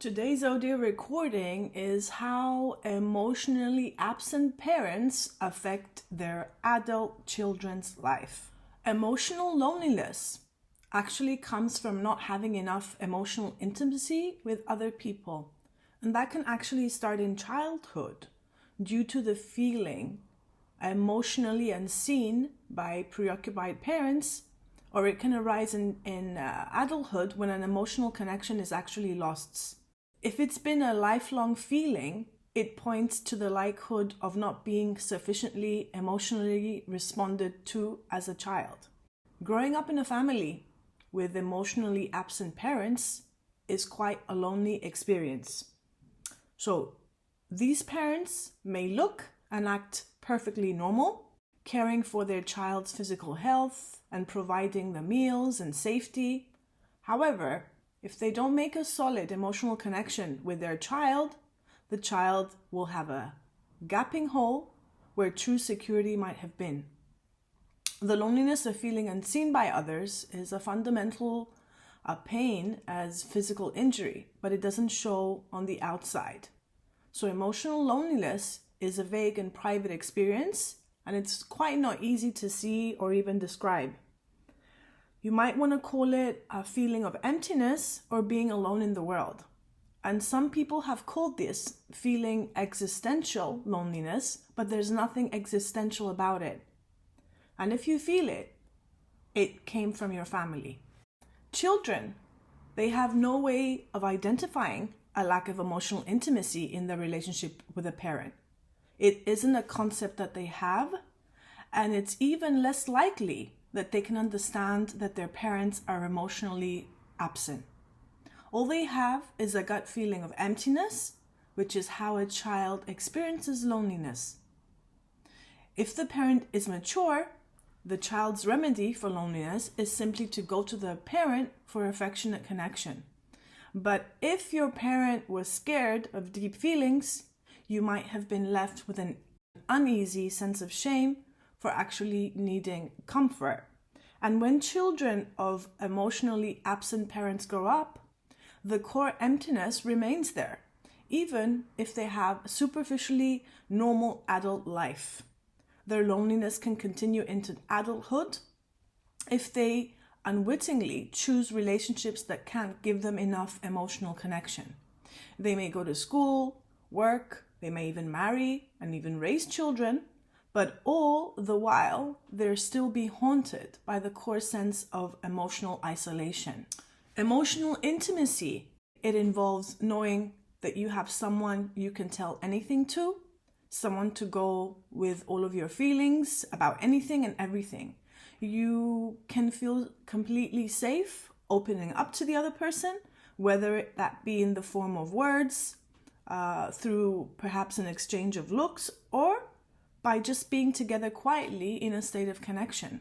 Today's audio recording is how emotionally absent parents affect their adult children's life. Emotional loneliness actually comes from not having enough emotional intimacy with other people. And that can actually start in childhood due to the feeling emotionally unseen by preoccupied parents, or it can arise in adulthood when an emotional connection is actually lost. If it's been a lifelong feeling, it points to the likelihood of not being sufficiently emotionally responded to as a child. Growing up in a family with emotionally absent parents is quite a lonely experience. So these parents may look and act perfectly normal, caring for their child's physical health and providing the meals and safety. However, if they don't make a solid emotional connection with their child, the child will have a gaping hole where true security might have been. The loneliness of feeling unseen by others is a fundamental pain as physical injury, but it doesn't show on the outside. So emotional loneliness is a vague and private experience, and it's quite not easy to see or even describe. You might want to call it a feeling of emptiness or being alone in the world. And some people have called this feeling existential loneliness, but there's nothing existential about it. And if you feel it, it came from your family. Children, they have no way of identifying a lack of emotional intimacy in their relationship with a parent. It isn't a concept that they have, and it's even less likely that they can understand that their parents are emotionally absent. All they have is a gut feeling of emptiness, which is how a child experiences loneliness. If the parent is mature, the child's remedy for loneliness is simply to go to the parent for affectionate connection. But if your parent was scared of deep feelings, you might have been left with an uneasy sense of shame for actually needing comfort. And when children of emotionally absent parents grow up, the core emptiness remains there, even if they have superficially normal adult life. Their loneliness can continue into adulthood if they unwittingly choose relationships that can't give them enough emotional connection. They may go to school, work, they may even marry and even raise children, but all the while, they'll still be haunted by the core sense of emotional isolation. Emotional intimacy, it involves knowing that you have someone you can tell anything to, someone to go with all of your feelings about anything and everything. You can feel completely safe opening up to the other person, whether that be in the form of words, through perhaps an exchange of looks, or by just being together quietly in a state of connection.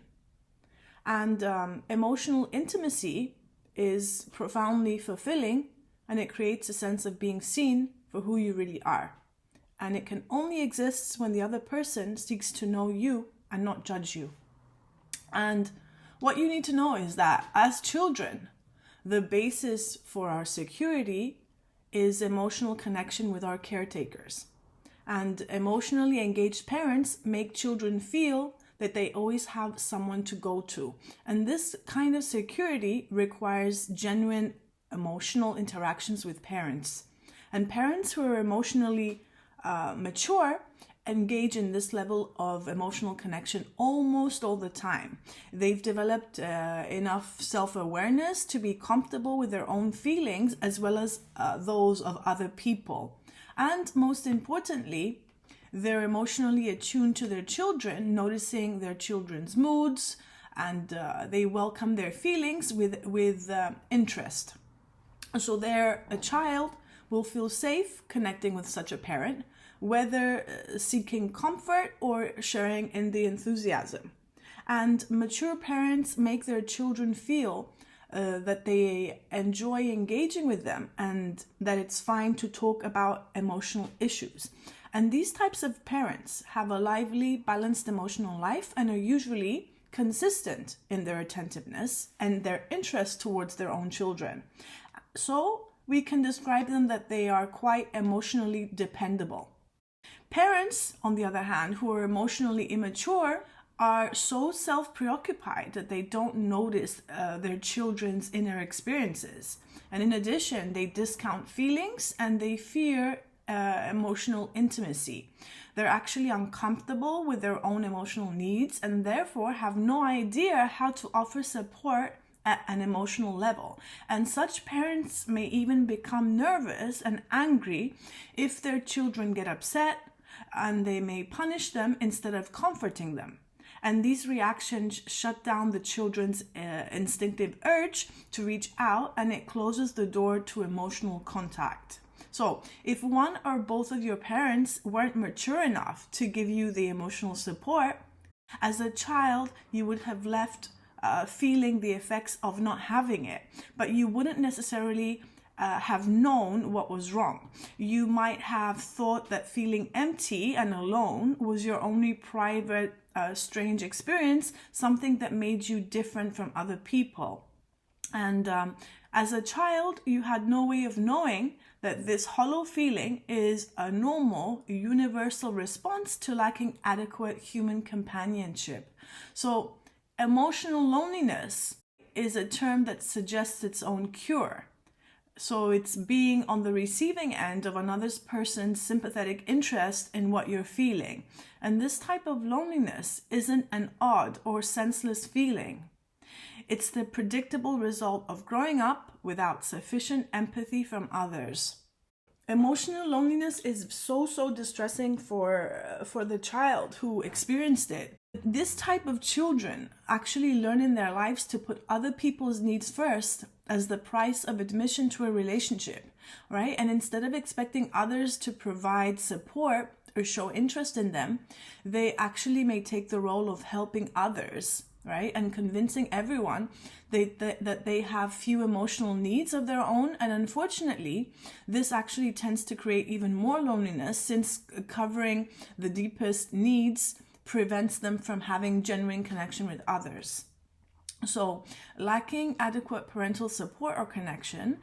And emotional intimacy is profoundly fulfilling, and it creates a sense of being seen for who you really are. And it can only exist when the other person seeks to know you and not judge you. And what you need to know is that as children, the basis for our security is emotional connection with our caretakers. And emotionally engaged parents make children feel that they always have someone to go to. And this kind of security requires genuine emotional interactions with parents. And parents who are emotionally mature engage in this level of emotional connection almost all the time. They've developed enough self-awareness to be comfortable with their own feelings as well as those of other people. And most importantly, they're emotionally attuned to their children, noticing their children's moods, and they welcome their feelings with interest. So a child will feel safe connecting with such a parent, whether seeking comfort or sharing in the enthusiasm. And mature parents make their children feel that they enjoy engaging with them and that it's fine to talk about emotional issues. And these types of parents have a lively, balanced emotional life and are usually consistent in their attentiveness and their interest towards their own children. So we can describe them that they are quite emotionally dependable. Parents, on the other hand, who are emotionally immature are so self-preoccupied that they don't notice their children's inner experiences. And in addition, they discount feelings and they fear emotional intimacy. They're actually uncomfortable with their own emotional needs and therefore have no idea how to offer support at an emotional level. And such parents may even become nervous and angry if their children get upset, and they may punish them instead of comforting them. And these reactions shut down the children's instinctive urge to reach out, and it closes the door to emotional contact. So if one or both of your parents weren't mature enough to give you the emotional support, as a child, you would have left feeling the effects of not having it, but you wouldn't necessarily have known what was wrong. You might have thought that feeling empty and alone was your only private, strange experience, something that made you different from other people. And as a child, you had no way of knowing that this hollow feeling is a normal, universal response to lacking adequate human companionship. So, emotional loneliness is a term that suggests its own cure. So it's being on the receiving end of another person's sympathetic interest in what you're feeling. And this type of loneliness isn't an odd or senseless feeling. It's the predictable result of growing up without sufficient empathy from others. Emotional loneliness is so distressing for the child who experienced it. This type of children actually learn in their lives to put other people's needs first as the price of admission to a relationship, right? And instead of expecting others to provide support or show interest in them, they actually may take the role of helping others, right? And convincing everyone that they have few emotional needs of their own. And unfortunately, this actually tends to create even more loneliness, since covering the deepest needs prevents them from having genuine connection with others. So, lacking adequate parental support or connection,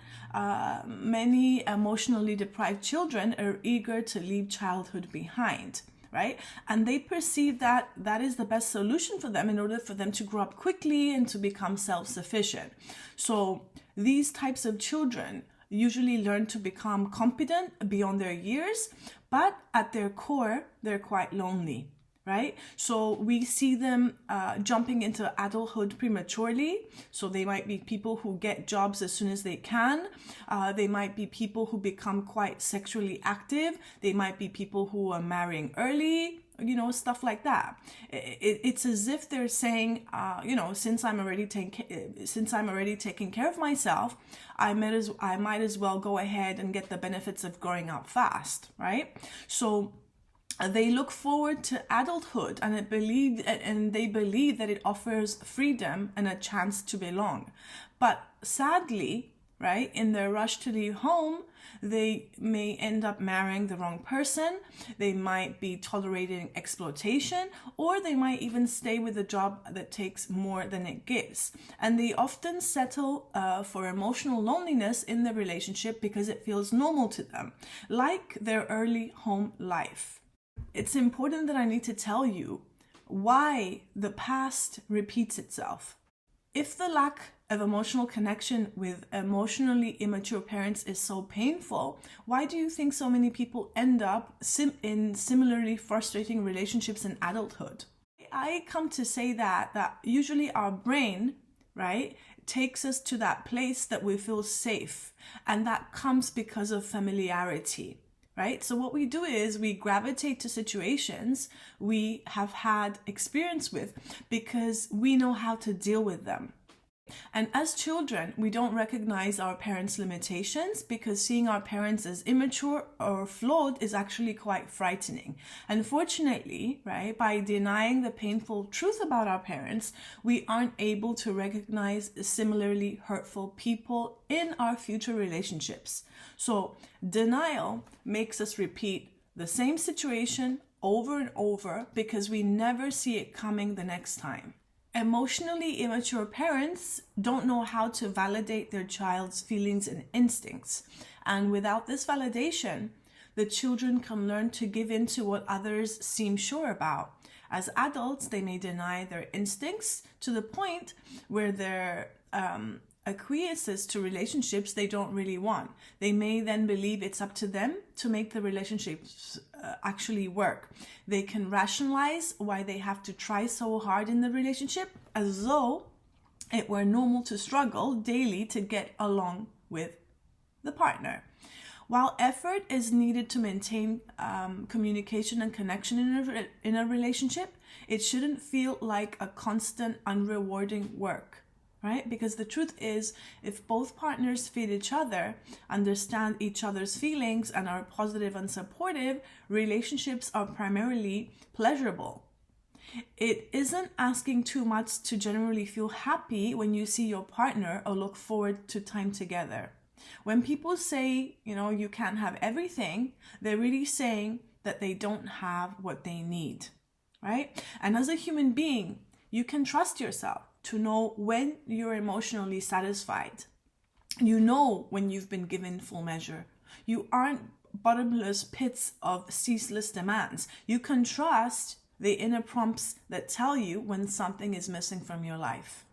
many emotionally deprived children are eager to leave childhood behind, right? And they perceive that that is the best solution for them in order for them to grow up quickly and to become self-sufficient. So, these types of children usually learn to become competent beyond their years, but at their core, they're quite lonely. Right? So we see them jumping into adulthood prematurely. So they might be people who get jobs as soon as they can. They might be people who become quite sexually active. They might be people who are marrying early, stuff like that. It's as if they're saying, since I'm already taking care of myself, I might as well go ahead and get the benefits of growing up fast, right? So they look forward to adulthood and they believe that it offers freedom and a chance to belong. But sadly, right, in their rush to leave home, they may end up marrying the wrong person. They might be tolerating exploitation, or they might even stay with a job that takes more than it gives. And they often settle for emotional loneliness in the relationship because it feels normal to them, like their early home life. It's important that I need to tell you why the past repeats itself. If the lack of emotional connection with emotionally immature parents is so painful, why do you think so many people end up in similarly frustrating relationships in adulthood? I come to say that usually our brain, right, takes us to that place that we feel safe, and that comes because of familiarity. Right? So what we do is we gravitate to situations we have had experience with because we know how to deal with them. And as children, we don't recognize our parents' limitations because seeing our parents as immature or flawed is actually quite frightening. Unfortunately, right, by denying the painful truth about our parents, we aren't able to recognize similarly hurtful people in our future relationships. So denial makes us repeat the same situation over and over because we never see it coming the next time. Emotionally immature parents don't know how to validate their child's feelings and instincts. And without this validation, the children can learn to give in to what others seem sure about. As adults, they may deny their instincts to the point where they're acquiesces to relationships they don't really want. They may then believe it's up to them to make the relationships actually work. They can rationalize why they have to try so hard in the relationship as though it were normal to struggle daily to get along with the partner. While effort is needed to maintain communication and connection in a relationship, it shouldn't feel like a constant, unrewarding work. Right? Because the truth is, if both partners feel each other, understand each other's feelings, and are positive and supportive, relationships are primarily pleasurable. It isn't asking too much to generally feel happy when you see your partner or look forward to time together. When people say, you can't have everything, they're really saying that they don't have what they need, right? And as a human being, you can trust yourself to know when you're emotionally satisfied. You know when you've been given full measure. You aren't bottomless pits of ceaseless demands. You can trust the inner prompts that tell you when something is missing from your life.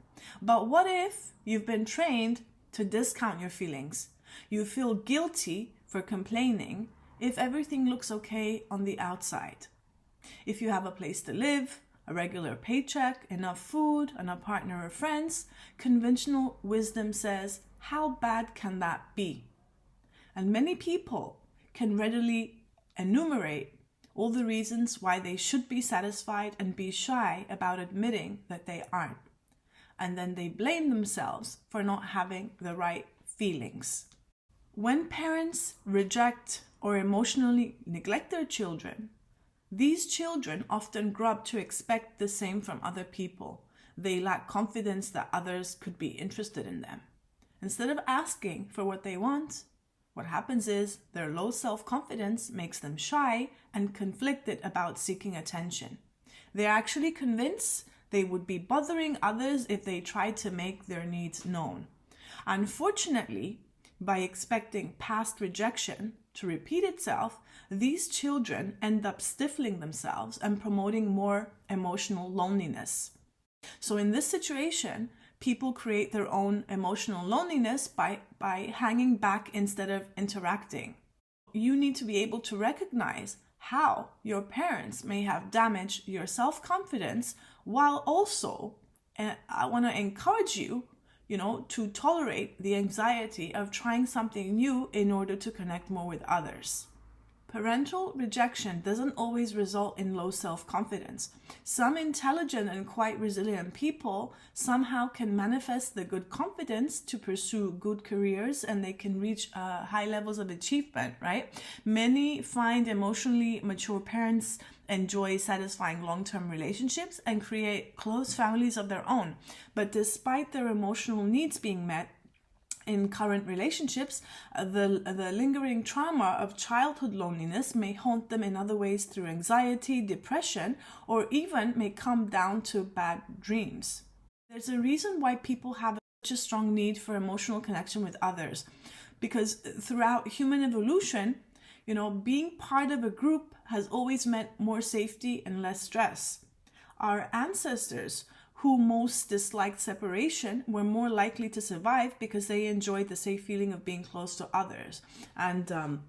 But what if you've been trained to discount your feelings? You feel guilty for complaining if everything looks okay on the outside. If you have a place to live, a regular paycheck, enough food, and a partner or friends, conventional wisdom says, how bad can that be? And many people can readily enumerate all the reasons why they should be satisfied and be shy about admitting that they aren't. And then they blame themselves for not having the right feelings. When parents reject or emotionally neglect their children, these children often grow up to expect the same from other people. They lack confidence that others could be interested in them. Instead of asking for what they want, what happens is their low self-confidence makes them shy and conflicted about seeking attention. They're actually convinced they would be bothering others if they tried to make their needs known. Unfortunately, by expecting past rejection to repeat itself, these children end up stifling themselves and promoting more emotional loneliness. So in this situation, people create their own emotional loneliness by hanging back instead of interacting. You need to be able to recognize how your parents may have damaged your self-confidence, while also, and I want to encourage you, to tolerate the anxiety of trying something new in order to connect more with others. Parental rejection doesn't always result in low self-confidence. Some intelligent and quite resilient people somehow can manifest the good confidence to pursue good careers, and they can reach high levels of achievement, right? Many find emotionally mature parents enjoy satisfying long-term relationships and create close families of their own. But despite their emotional needs being met in current relationships, the lingering trauma of childhood loneliness may haunt them in other ways through anxiety, depression, or even may come down to bad dreams. There's a reason why people have such a strong need for emotional connection with others, because throughout human evolution, being part of a group has always meant more safety and less stress. Our ancestors, who most disliked separation, were more likely to survive because they enjoyed the safe feeling of being close to others. And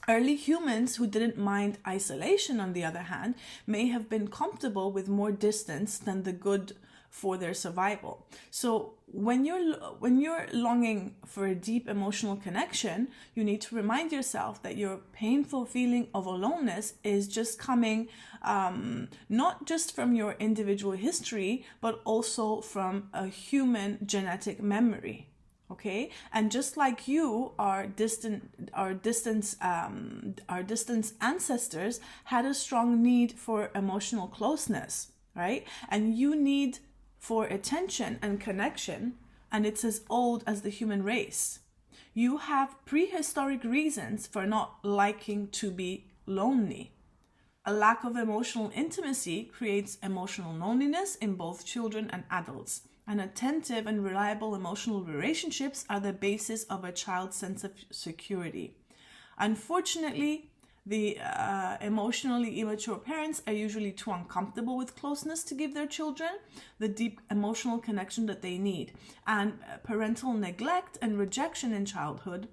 early humans who didn't mind isolation, on the other hand, may have been comfortable with more distance than the good for their survival. So when you're longing for a deep emotional connection, you need to remind yourself that your painful feeling of aloneness is just coming not just from your individual history, but also from a human genetic memory. Okay, and just like you, our distant ancestors had a strong need for emotional closeness, right? And you need for attention and connection, and it's as old as the human race. You have prehistoric reasons for not liking to be lonely. A lack of emotional intimacy creates emotional loneliness in both children and adults. And attentive and reliable emotional relationships are the basis of a child's sense of security. Unfortunately, the emotionally immature parents are usually too uncomfortable with closeness to give their children the deep emotional connection that they need. And parental neglect and rejection in childhood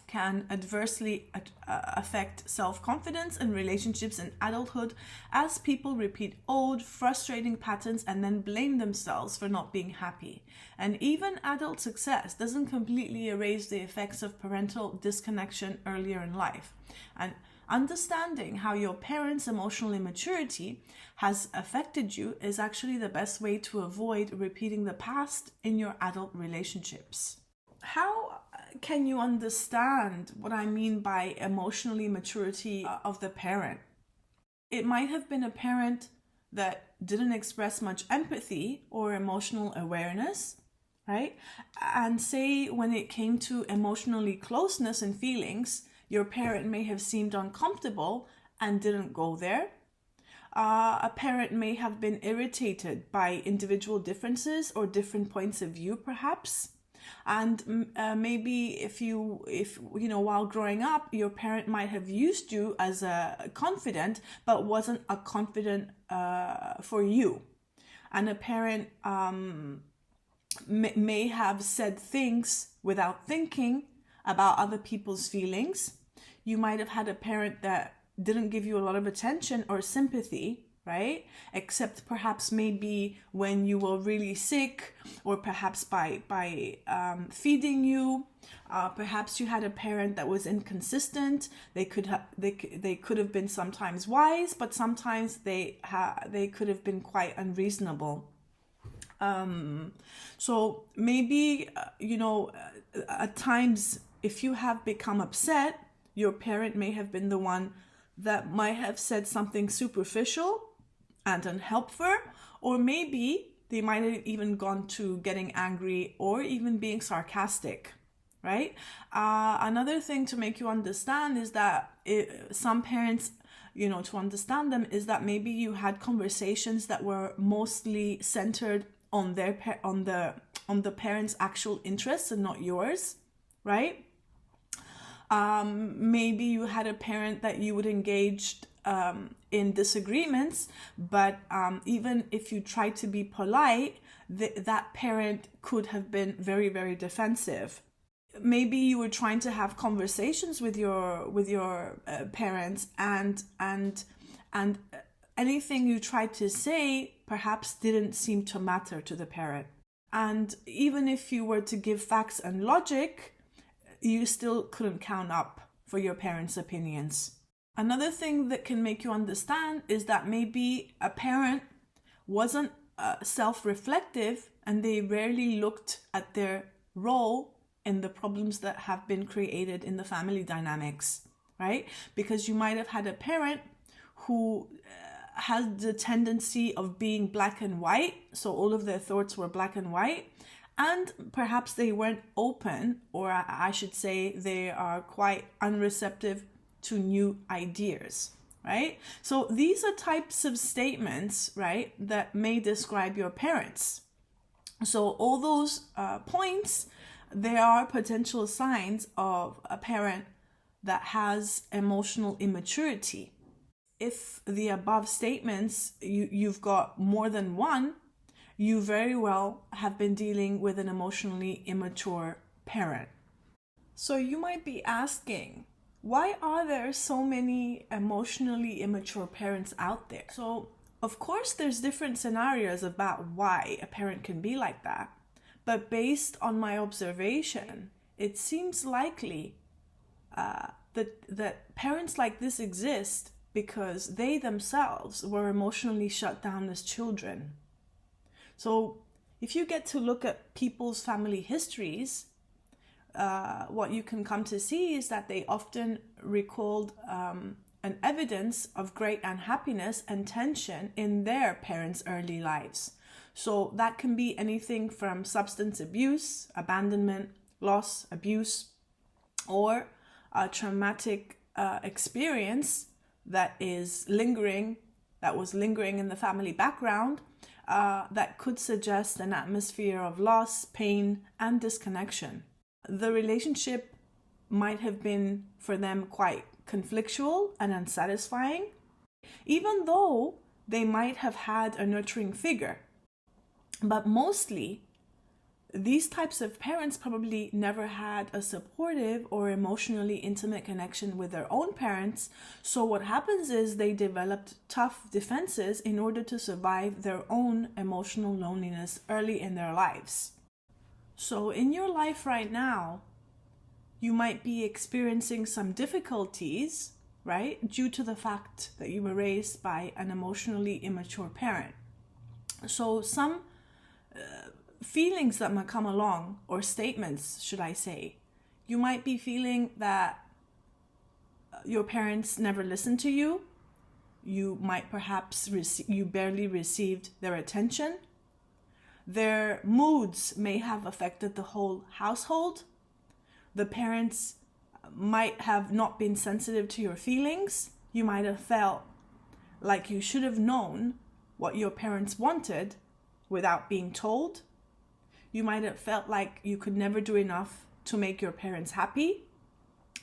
can adversely affect self-confidence and relationships in adulthood, as people repeat old, frustrating patterns and then blame themselves for not being happy. And even adult success doesn't completely erase the effects of parental disconnection earlier in life. And understanding how your parents' emotional immaturity has affected you is actually the best way to avoid repeating the past in your adult relationships. How can you understand what I mean by emotional immaturity of the parent? It might have been a parent that didn't express much empathy or emotional awareness, right? And say when it came to emotionally closeness and feelings, your parent may have seemed uncomfortable and didn't go there. A parent may have been irritated by individual differences or different points of view, perhaps. And maybe if you know, while growing up, your parent might have used you as a confidant, but wasn't a confidant for you. And a parent may have said things without thinking about other people's feelings. You might have had a parent that didn't give you a lot of attention or sympathy, right? Except perhaps maybe when you were really sick, or perhaps by feeding you. Perhaps you had a parent that was inconsistent. They could have been sometimes wise, but sometimes they could have been quite unreasonable. So maybe at times, if you have become upset, your parent may have been the one that might have said something superficial and unhelpful, or maybe they might have even gone to getting angry or even being sarcastic, right? Another thing to make you understand is that some parents, to understand them, is that maybe you had conversations that were mostly centered on the parents' actual interests and not yours, right? Maybe you had a parent that you would engage in disagreements, but even if you tried to be polite, that parent could have been very, very defensive. Maybe you were trying to have conversations with your parents, and anything you tried to say perhaps didn't seem to matter to the parent. And even if you were to give facts and logic, you still couldn't count up for your parents' opinions. Another thing that can make you understand is that maybe a parent wasn't self-reflective, and they rarely looked at their role in the problems that have been created in the family dynamics, right? Because you might have had a parent who had the tendency of being black and white, so all of their thoughts were black and white, and perhaps they weren't open, or I should say they are quite unreceptive to new ideas, right? So these are types of statements, right, that may describe your parents. So all those points, they are potential signs of a parent that has emotional immaturity. If the above statements, you've got more than one, you very well have been dealing with an emotionally immature parent. So you might be asking, why are there so many emotionally immature parents out there? So, of course, there's different scenarios about why a parent can be like that. But based on my observation, it seems likely that parents like this exist because they themselves were emotionally shut down as children. So if you get to look at people's family histories, what you can come to see is that they often recalled an evidence of great unhappiness and tension in their parents' early lives. So that can be anything from substance abuse, abandonment, loss, abuse, or a traumatic experience that was lingering in the family background that could suggest an atmosphere of loss, pain, and disconnection. The relationship might have been for them quite conflictual and unsatisfying, even though they might have had a nurturing figure. But mostly, these types of parents probably never had a supportive or emotionally intimate connection with their own parents. So what happens is they developed tough defenses in order to survive their own emotional loneliness early in their lives. So in your life right now, you might be experiencing some difficulties, right, due to the fact that you were raised by an emotionally immature parent. So some feelings that might come along, or statements, should I say, you might be feeling that your parents never listened to you. You might perhaps you barely received their attention. Their moods may have affected the whole household. The parents might have not been sensitive to your feelings. You might have felt like you should have known what your parents wanted without being told. You might have felt like you could never do enough to make your parents happy.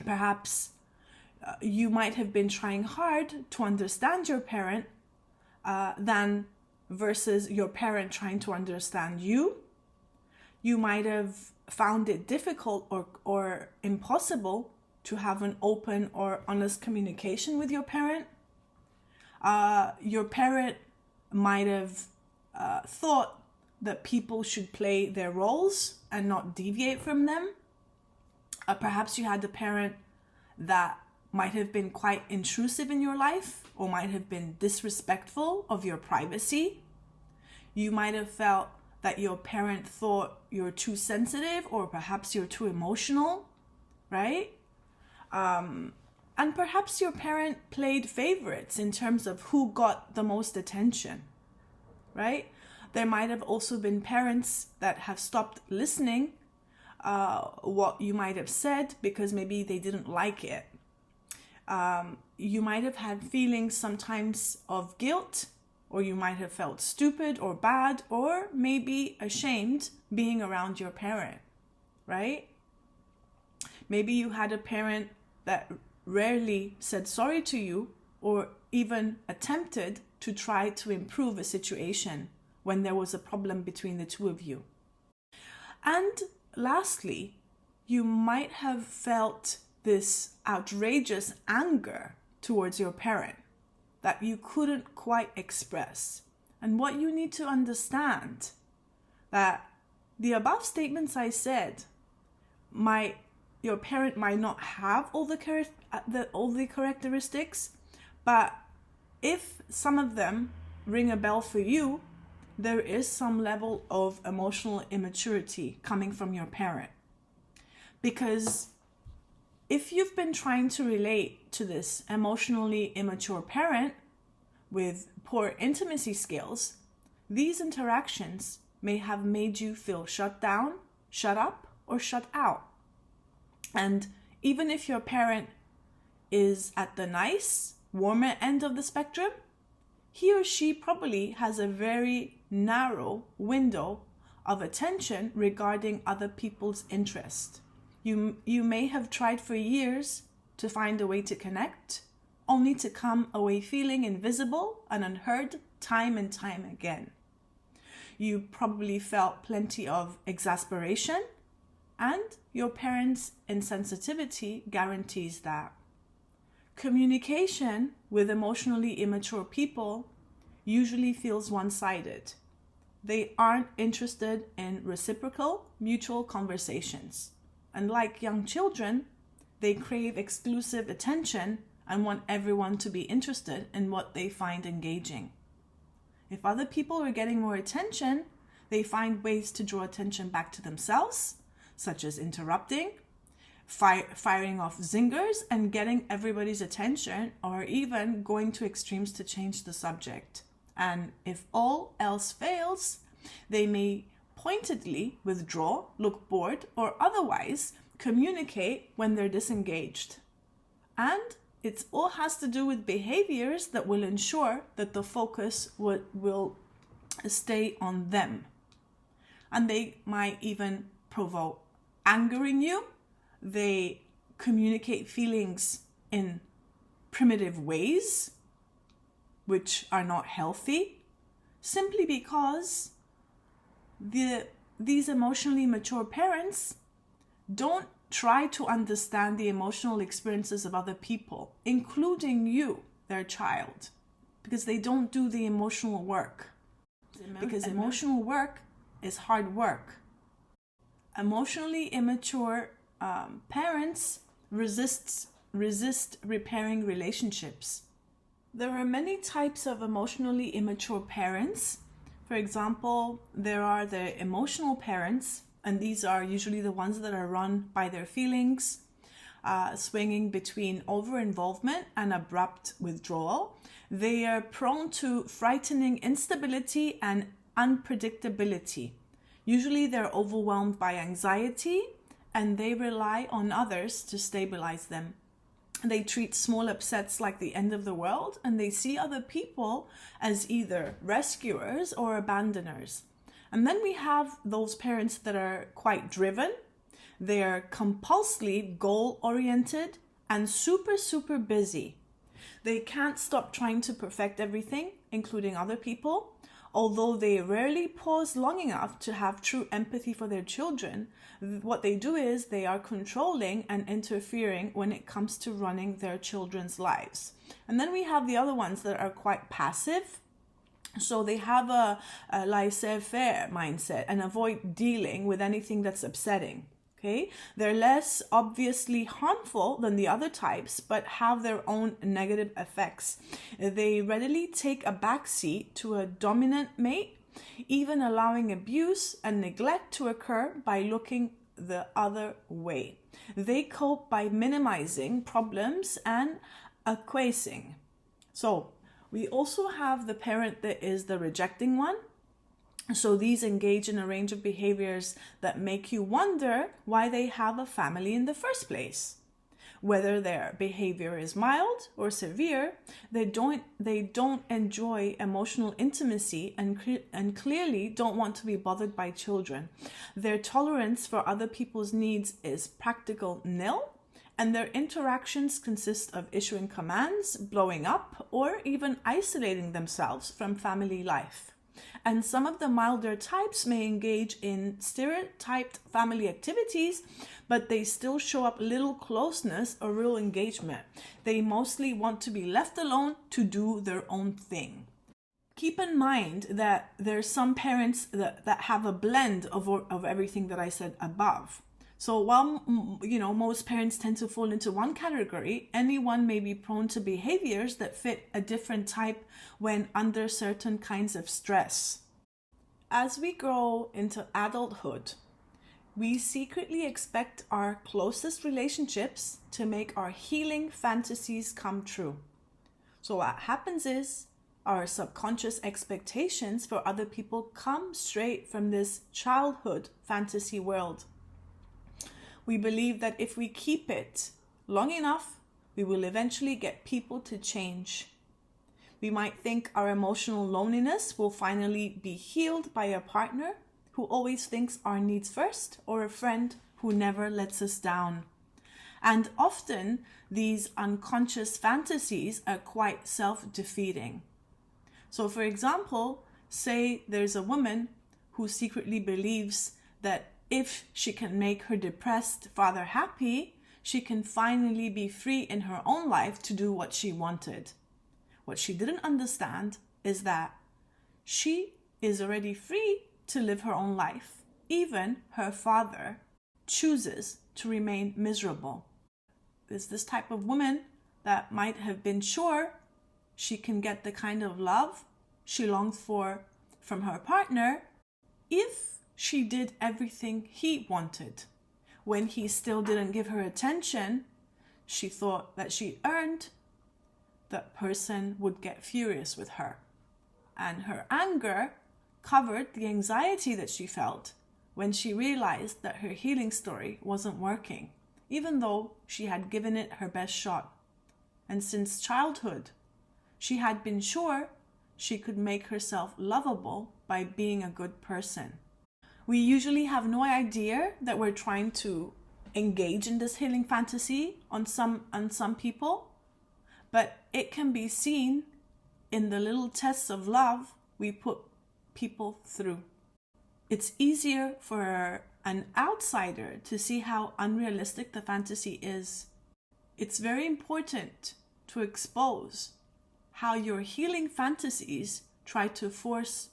Perhaps you might have been trying hard to understand your parent than versus your parent trying to understand you. You might have found it difficult or impossible to have an open or honest communication with your parent. Your parent might have thought that people should play their roles and not deviate from them. Perhaps you had a parent that might have been quite intrusive in your life or might have been disrespectful of your privacy. You might have felt that your parent thought you're too sensitive or perhaps you're too emotional, right? And perhaps your parent played favorites in terms of who got the most attention, right? There might have also been parents that have stopped listening what you might have said because maybe they didn't like it. You might have had feelings sometimes of guilt, or you might have felt stupid or bad or maybe ashamed being around your parent, right? Maybe you had a parent that rarely said sorry to you or even attempted to try to improve a situation when there was a problem between the two of you. And lastly, you might have felt this outrageous anger towards your parent that you couldn't quite express. And what you need to understand that the above statements I said, your parent might not have all the characteristics, but if some of them ring a bell for you, there is some level of emotional immaturity coming from your parent. Because if you've been trying to relate to this emotionally immature parent with poor intimacy skills, these interactions may have made you feel shut down, shut up, or shut out. And even if your parent is at the nice, warmer end of the spectrum, he or she probably has a very narrow window of attention regarding other people's interest. You may have tried for years to find a way to connect, only to come away feeling invisible and unheard time and time again. You probably felt plenty of exasperation, and your parents' insensitivity guarantees that. Communication with emotionally immature people usually feels one-sided. They aren't interested in reciprocal, mutual conversations. And like young children, they crave exclusive attention and want everyone to be interested in what they find engaging. If other people are getting more attention, they find ways to draw attention back to themselves, such as interrupting, firing off zingers, and getting everybody's attention, or even going to extremes to change the subject. And if all else fails, they may pointedly withdraw, look bored, or otherwise communicate when they're disengaged. And It all has to do with behaviors that will ensure that the focus will stay on them. And they might even provoke anger in you. They communicate feelings in primitive ways, which are not healthy, simply because these emotionally mature parents don't try to understand the emotional experiences of other people, including you, their child, because they don't do the emotional work. Because emotional work is hard work. Emotionally immature parents resist repairing relationships. There are many types of emotionally immature parents. For example, there are the emotional parents, and these are usually the ones that are run by their feelings, swinging between over-involvement and abrupt withdrawal. They are prone to frightening instability and unpredictability. Usually they're overwhelmed by anxiety and they rely on others to stabilize them. They treat small upsets like the end of the world, and they see other people as either rescuers or abandoners. And then we have those parents that are quite driven. They are compulsively goal-oriented and super busy. They can't stop trying to perfect everything, including other people. Although they rarely pause long enough to have true empathy for their children, what they do is they are controlling and interfering when it comes to running their children's lives. And then we have the other ones that are quite passive. So they have a laissez-faire mindset and avoid dealing with anything that's upsetting. Okay, they're less obviously harmful than the other types, but have their own negative effects. They readily take a backseat to a dominant mate, even allowing abuse and neglect to occur by looking the other way. They cope by minimizing problems and acquiescing. So we also have the parent that is the rejecting one. So these engage in a range of behaviors that make you wonder why they have a family in the first place. Whether their behavior is mild or severe, they don't enjoy emotional intimacy and clearly don't want to be bothered by children. Their tolerance for other people's needs is practical nil, and their interactions consist of issuing commands, blowing up, or even isolating themselves from family life. And some of the milder types may engage in stereotyped family activities, but they still show up little closeness or real engagement. They mostly want to be left alone to do their own thing. Keep in mind that there's some parents that have a blend of everything that I said above. So while, most parents tend to fall into one category, anyone may be prone to behaviors that fit a different type when under certain kinds of stress. As we grow into adulthood, we secretly expect our closest relationships to make our healing fantasies come true. So what happens is our subconscious expectations for other people come straight from this childhood fantasy world. We believe that if we keep it long enough, we will eventually get people to change. We might think our emotional loneliness will finally be healed by a partner who always thinks our needs first, or a friend who never lets us down. And often these unconscious fantasies are quite self-defeating. So for example, say there's a woman who secretly believes that if she can make her depressed father happy, she can finally be free in her own life to do what she wanted. What she didn't understand is that she is already free to live her own life. Even her father chooses to remain miserable. There's this type of woman that might have been sure she can get the kind of love she longed for from her partner if she did everything he wanted. When he still didn't give her attention, she thought that she earned, that person would get furious with her. And her anger covered the anxiety that she felt when she realized that her healing story wasn't working, even though she had given it her best shot. and since childhood, she had been sure she could make herself lovable by being a good person. We usually have no idea that we're trying to engage in this healing fantasy on some people, but it can be seen in the little tests of love we put people through. It's easier for an outsider to see how unrealistic the fantasy is. It's very important to expose how your healing fantasies try to force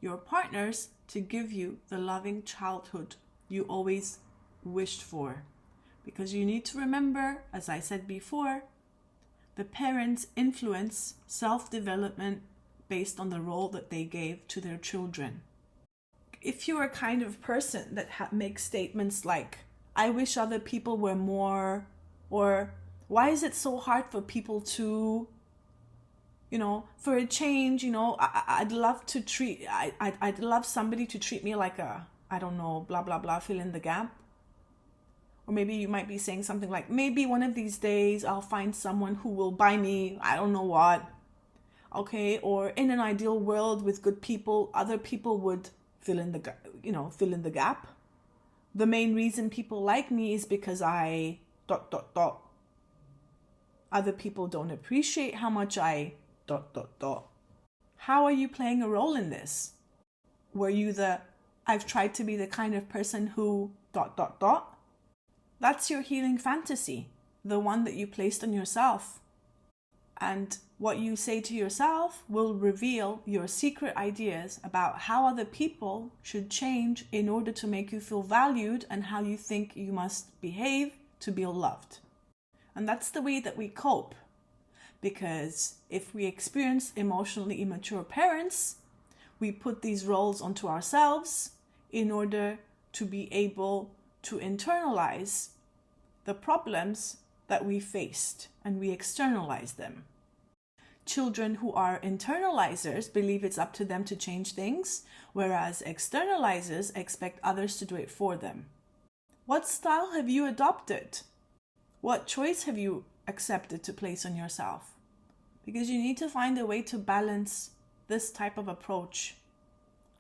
your partners to give you the loving childhood you always wished for. Because you need to remember, as I said before, the parents influence self-development based on the role that they gave to their children. If you're a kind of person that makes statements like, I wish other people were more, or why is it so hard for people to, for a change, I'd love to treat, I'd love somebody to treat me like a, I don't know, blah, blah, blah, fill in the gap. Or maybe you might be saying something like, maybe one of these days I'll find someone who will buy me, I don't know what. Okay, or in an ideal world with good people, other people would fill in the gap. The main reason people like me is because I ... Other people don't appreciate how much I ... How are you playing a role in this? Were you I've tried to be the kind of person who ... That's your healing fantasy, the one that you placed on yourself. And what you say to yourself will reveal your secret ideas about how other people should change in order to make you feel valued and how you think you must behave to be loved. And that's the way that we cope. Because if we experience emotionally immature parents, we put these roles onto ourselves in order to be able to internalize the problems that we faced, and we externalize them. Children who are internalizers believe it's up to them to change things, whereas externalizers expect others to do it for them. What style have you adopted? What choice have you accepted to place on yourself? Because you need to find a way to balance this type of approach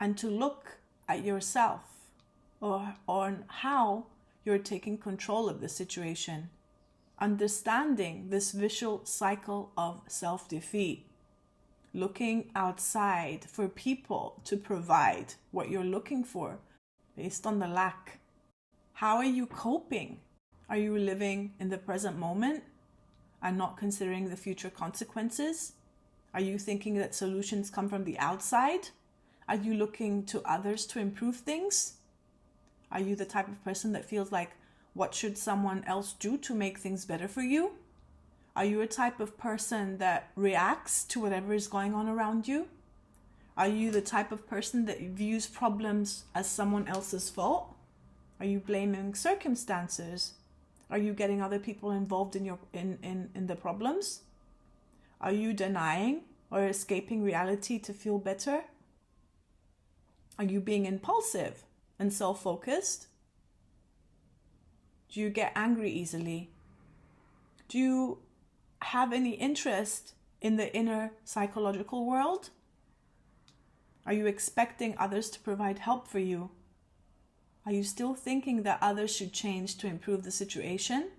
and to look at yourself or on how you're taking control of the situation, understanding this vicious cycle of self-defeat, looking outside for people to provide what you're looking for based on the lack. How are you coping? Are you living in the present moment and not considering the future consequences? Are you thinking that solutions come from the outside? Are you looking to others to improve things? Are you the type of person that feels like, what should someone else do to make things better for you? Are you a type of person that reacts to whatever is going on around you? Are you the type of person that views problems as someone else's fault? Are you blaming circumstances? Are you getting other people involved in the problems? Are you denying or escaping reality to feel better? Are you being impulsive and self-focused? Do you get angry easily? Do you have any interest in the inner psychological world? Are you expecting others to provide help for you? Are you still thinking that others should change to improve the situation?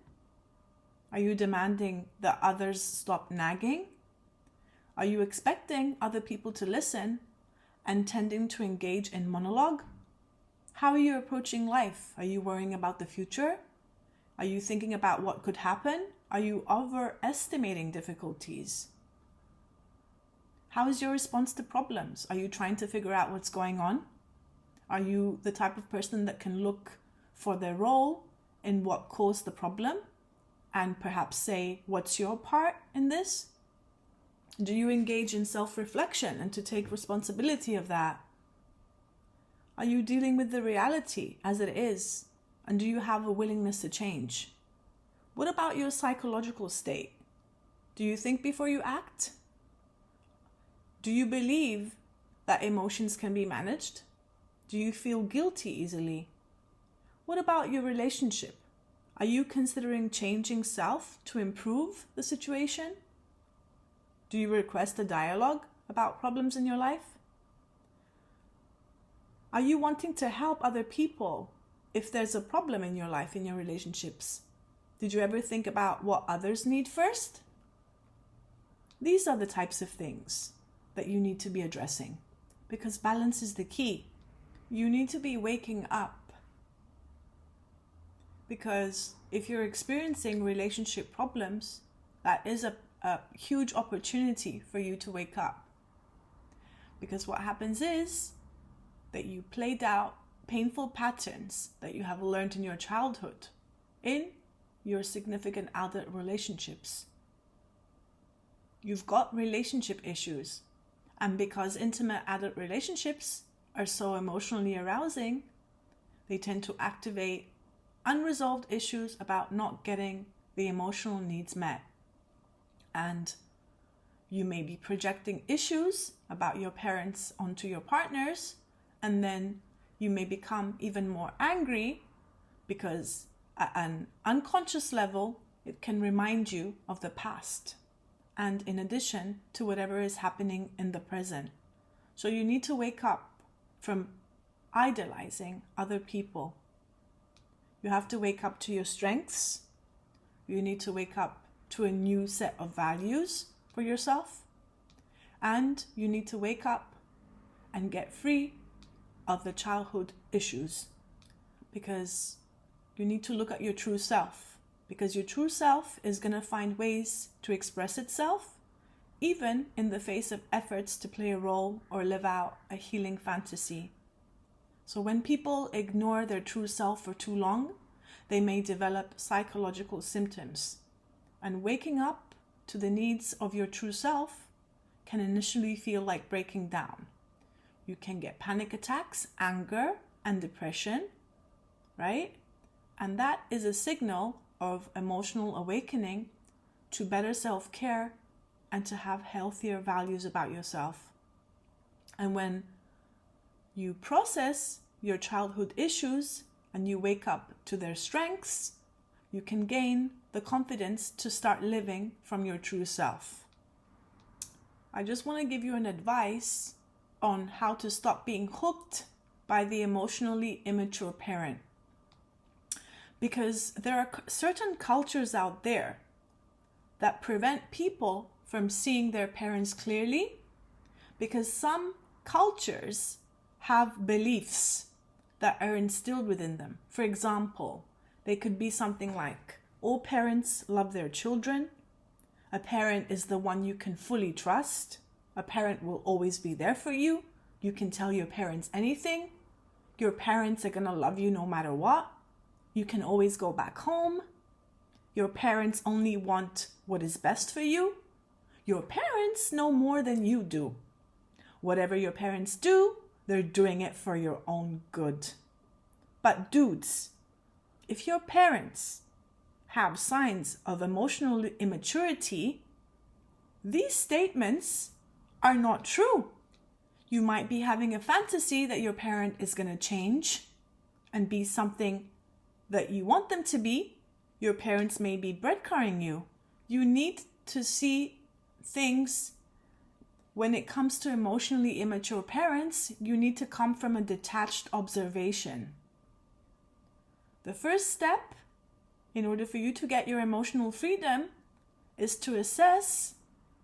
Are you demanding that others stop nagging? Are you expecting other people to listen and tending to engage in monologue? How are you approaching life? Are you worrying about the future? Are you thinking about what could happen? Are you overestimating difficulties? How is your response to problems? Are you trying to figure out what's going on? Are you the type of person that can look for their role in what caused the problem and perhaps say, what's your part in this? Do you engage in self-reflection and to take responsibility of that? Are you dealing with the reality as it is? And do you have a willingness to change? What about your psychological state? Do you think before you act? Do you believe that emotions can be managed? Do you feel guilty easily? What about your relationship? Are you considering changing self to improve the situation? Do you request a dialogue about problems in your life? Are you wanting to help other people if there's a problem in your life, in your relationships? Did you ever think about what others need first? These are the types of things that you need to be addressing, because balance is the key. You need to be waking up, because if you're experiencing relationship problems, that is a huge opportunity for you to wake up. Because what happens is that you played out painful patterns that you have learned in your childhood, in your significant adult relationships. You've got relationship issues, and because intimate adult relationships are so emotionally arousing, they tend to activate unresolved issues about not getting the emotional needs met. And you may be projecting issues about your parents onto your partners, and then you may become even more angry because at an unconscious level, it can remind you of the past, and in addition to whatever is happening in the present. So you need to wake up from idolizing other people. You have to wake up to your strengths. You need to wake up to a new set of values for yourself. And you need to wake up and get free of the childhood issues, because you need to look at your true self, because your true self is going to find ways to express itself, even in the face of efforts to play a role or live out a healing fantasy. So when people ignore their true self for too long, they may develop psychological symptoms. And waking up to the needs of your true self can initially feel like breaking down. You can get panic attacks, anger, and depression, right? And that is a signal of emotional awakening to better self-care and to have healthier values about yourself. And when you process your childhood issues and you wake up to their strengths, you can gain the confidence to start living from your true self. I just want to give you an advice on how to stop being hooked by the emotionally immature parent. Because there are certain cultures out there that prevent people from seeing their parents clearly, because some cultures have beliefs that are instilled within them. For example, they could be something like, all parents love their children, a parent is the one you can fully trust, a parent will always be there for you, you can tell your parents anything, your parents are going to love you no matter what, you can always go back home, your parents only want what is best for you, your parents know more than you do. Whatever your parents do, they're doing it for your own good. But dudes, if your parents have signs of emotional immaturity, these statements are not true. You might be having a fantasy that your parent is going to change and be something that you want them to be. Your parents may be breadcrumbing you. You need to see things. When it comes to emotionally immature parents, you need to come from a detached observation. The first step in order for you to get your emotional freedom is to assess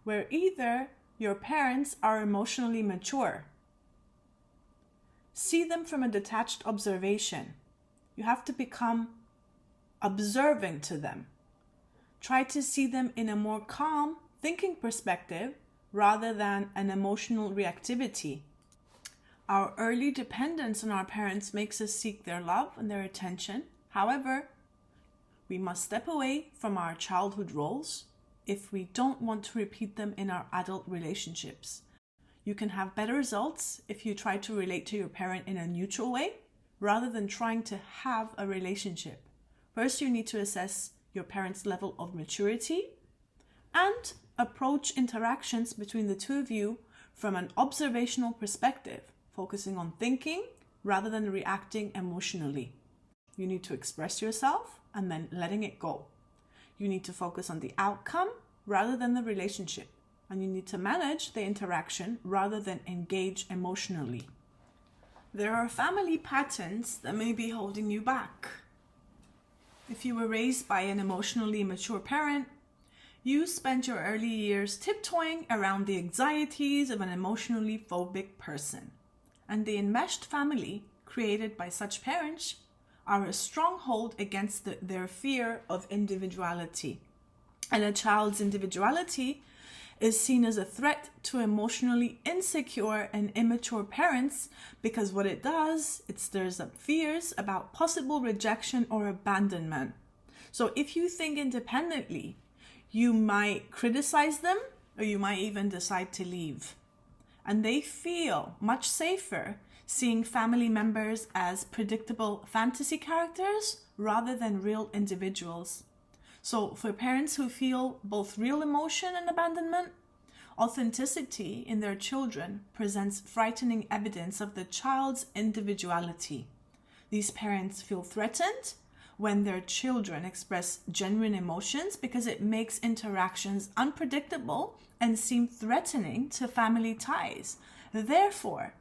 where either your parents are emotionally mature. See them from a detached observation. You have to become observant to them. Try to see them in a more calm thinking perspective rather than an emotional reactivity. Our early dependence on our parents makes us seek their love and their attention. However, we must step away from our childhood roles if we don't want to repeat them in our adult relationships. You can have better results if you try to relate to your parent in a neutral way rather than trying to have a relationship. First, you need to assess your parents' level of maturity and approach interactions between the two of you from an observational perspective, focusing on thinking rather than reacting emotionally. You need to express yourself and then letting it go. You need to focus on the outcome rather than the relationship. And you need to manage the interaction rather than engage emotionally. There are family patterns that may be holding you back. If you were raised by an emotionally immature parent, you spent your early years tiptoeing around the anxieties of an emotionally phobic person. And the enmeshed family created by such parents are a stronghold against their fear of individuality. And a child's individuality is seen as a threat to emotionally insecure and immature parents because what it does, it stirs up fears about possible rejection or abandonment. So if you think independently, you might criticize them or you might even decide to leave. And they feel much safer seeing family members as predictable fantasy characters rather than real individuals. So for parents who feel both real emotion and abandonment, authenticity in their children presents frightening evidence of the child's individuality. These parents feel threatened when their children express genuine emotions because it makes interactions unpredictable and seem threatening to family ties. Therefore,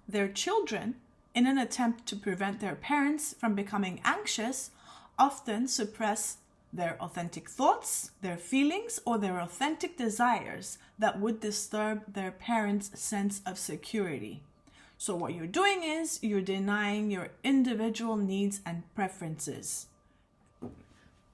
their children, in an attempt to prevent their parents from becoming anxious, often suppress their authentic thoughts, their feelings, or their authentic desires that would disturb their parents' sense of security. So what you're doing is you're denying your individual needs and preferences.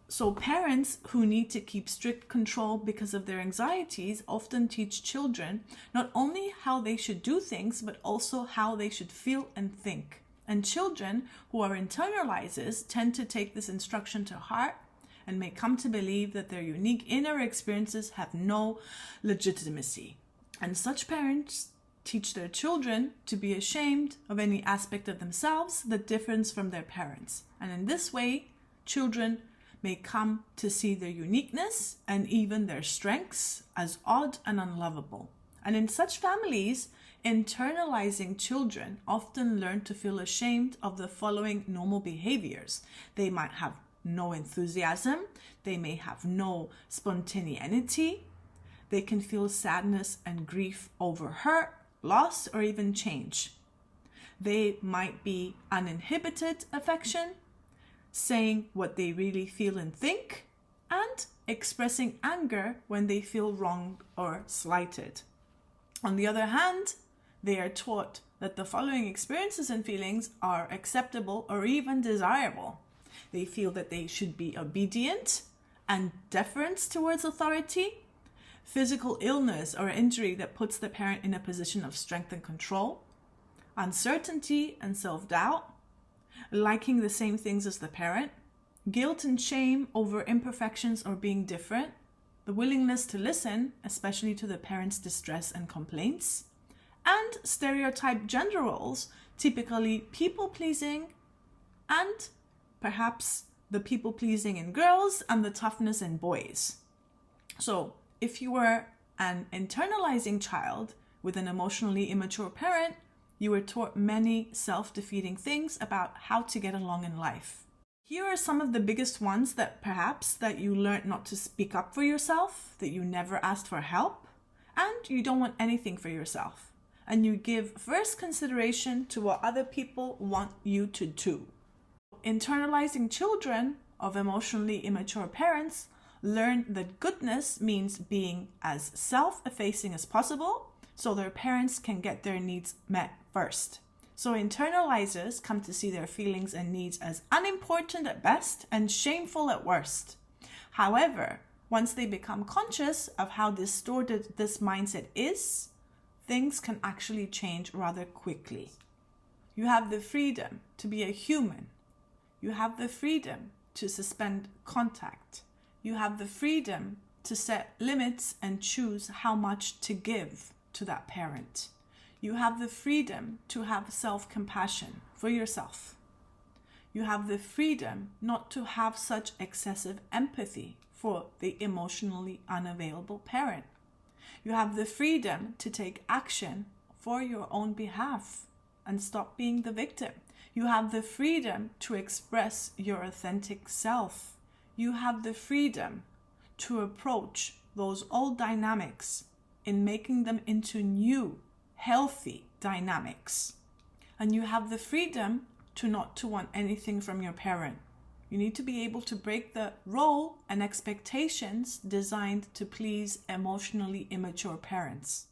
So parents who need to keep strict control because of their anxieties often teach children not only how they should do things, but also how they should feel and think. And children who are internalizers tend to take this instruction to heart and may come to believe that their unique inner experiences have no legitimacy. And such parents teach their children to be ashamed of any aspect of themselves that differs from their parents. And in this way, children may come to see their uniqueness and even their strengths as odd and unlovable. And in such families, internalizing children often learn to feel ashamed of the following normal behaviors. They might have no enthusiasm, they may have no spontaneity, they can feel sadness and grief over hurt, loss, or even change. They might be uninhibited affection, saying what they really feel and think, and expressing anger when they feel wronged or slighted. On the other hand, they are taught that the following experiences and feelings are acceptable or even desirable. They feel that they should be obedient and deference towards authority, physical illness or injury that puts the parent in a position of strength and control, uncertainty and self-doubt, liking the same things as the parent, guilt and shame over imperfections or being different, the willingness to listen, especially to the parent's distress and complaints, and stereotyped gender roles, typically people-pleasing, and perhaps the people-pleasing in girls and the toughness in boys. So if you were an internalizing child with an emotionally immature parent, you were taught many self-defeating things about how to get along in life. Here are some of the biggest ones that you learned not to speak up for yourself, that you never asked for help, and you don't want anything for yourself. And you give first consideration to what other people want you to do. Internalizing children of emotionally immature parents learn that goodness means being as self-effacing as possible so their parents can get their needs met first. So internalizers come to see their feelings and needs as unimportant at best and shameful at worst. However, once they become conscious of how distorted this mindset is, things can actually change rather quickly. You have the freedom to be a human. You have the freedom to suspend contact. You have the freedom to set limits and choose how much to give to that parent. You have the freedom to have self-compassion for yourself. You have the freedom not to have such excessive empathy for the emotionally unavailable parent. You have the freedom to take action for your own behalf and stop being the victim. You have the freedom to express your authentic self. You have the freedom to approach those old dynamics in making them into new, healthy dynamics. And you have the freedom to not to want anything from your parent. You need to be able to break the role and expectations designed to please emotionally immature parents.